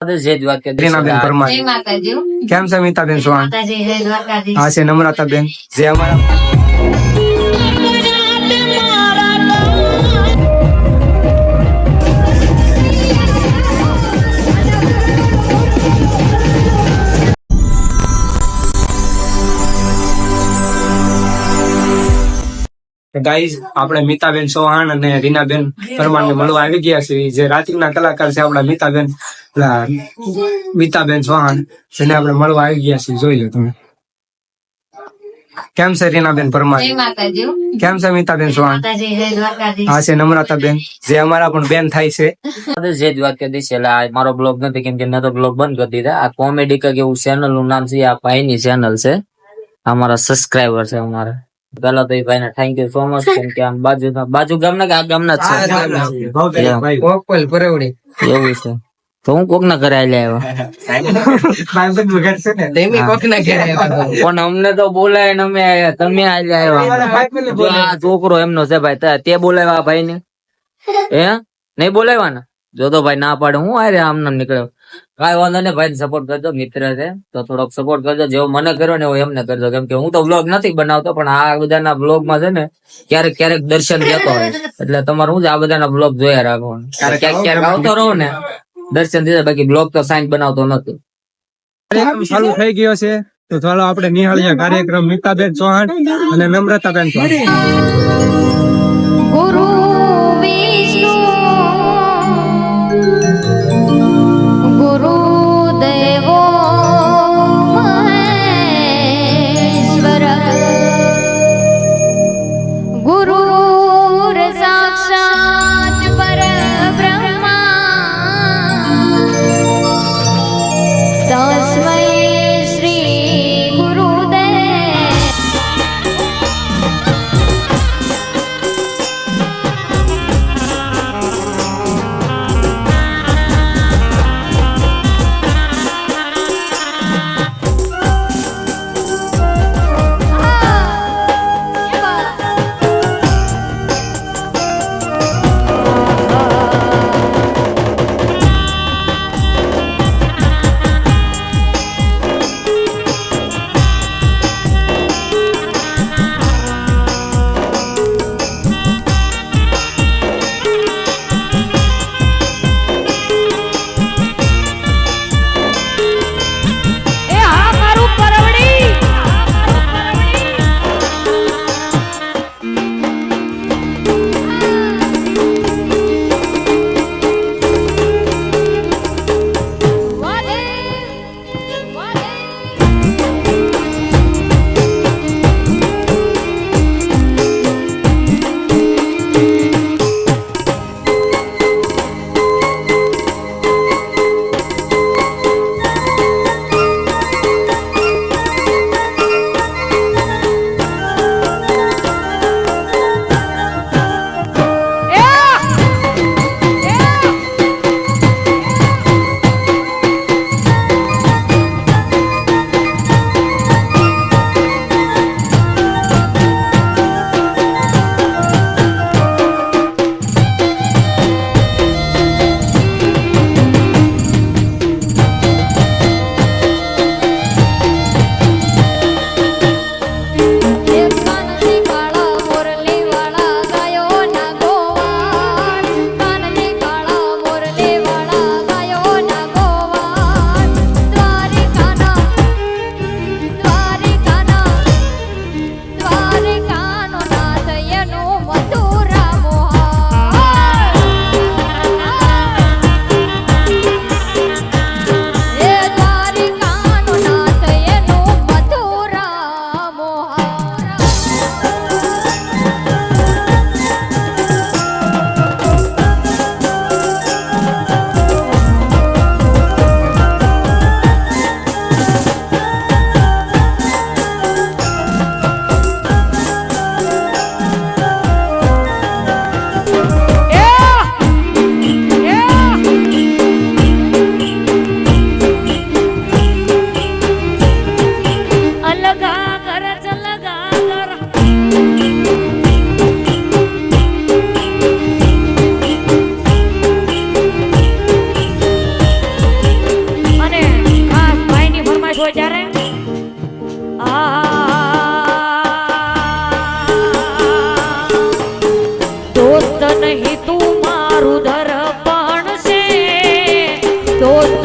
રીનાબેન પરમાર. કેમ છે મીતાબેન ચૌહાણ? હા છે નમ્રતાબેન જે અમારા ગાઈઝ આપણે મીતાબેન ચૌહાણ અને રીનાબેન પરમાર ને મળવા આવી ગયા છે. જે રાત્રિના કલાકાર છે આપણા મીતાબેન ચૌહાણ જેને આપણે મળવા આવી ગયા છીએ. જોઈ લો તમે. કેમ છે રીનાબેન પરમાર? કેમ છે મીતાબેન ચૌહાણ? હા છે નમ્રતાબેન જે અમારા પણ બેન થાય છે. જે જ વાત કરી છે એટલે આ મારો બ્લોગ નથી, કેમ કે મેં તો બ્લોગ બંધ કરી દીધા. આ કોમેડી કે એવું ચેનલ નું નામ છે, આ ભાઈની ચેનલ છે, અમારા સબસ્ક્રાઇબર છે અમારા. પેલા તો એ ભાઈને થેન્ક યુ સો મચ, કેમ કે આમ બાજુ ગામના કે આ ગામના જ છે એવું છે. તો હું કોક ના ઘરે આવ્યા પણ અમને તો બોલાય ને અમે આયા, તમે આવ્યા. આ છોકરો એમનો છે ભાઈ, તે બોલાવ્યા ભાઈ ને? હે નહીં બોલાવ્યા ને? જો તો ભાઈ ના પાડે હું આરે આમ નામ નીકળ્યો. કાંઈ વાંધો નહીં ભાઈ, સપોર્ટ કરજો, મિત્ર છે તો થોડોક સપોર્ટ કરજો. જેવો મને કર્યો ને એવો એમને કરજો, કેમ કે હું તો વ્લોગ નથી બનાવતો, પણ આ બધાના વ્લોગ માં છે ને ક્યારેક ક્યારેક દર્શન દેતો હોય, એટલે તમારે શું છે આ બધાના વ્લોગ જોયા રાખવાનું. ક્યારેક ક્યારેક આવતો રહો ને દર્શન દીધા, બાકી બ્લોગ તો સાઈન બનાવતો નથી. કાર્યક્રમ ચાલુ થઈ ગયો છે તો ચાલો આપણે નિહાળીએ કાર્યક્રમ. મીતાબેન ચૌહાણ અને નમ્રતાબેન ચૌહાણ. ગુરુ વિષ્ણુ ગુરુ દેવો મહેશ્વર ગુરુ સાક્ષાત પરબ્રહ્મા તસ્મૈ શ્રી ગુરુદેવ. હોય ત્યારે દોસ્ત નહીં તું મારું દર્પણ છે દોસ્ત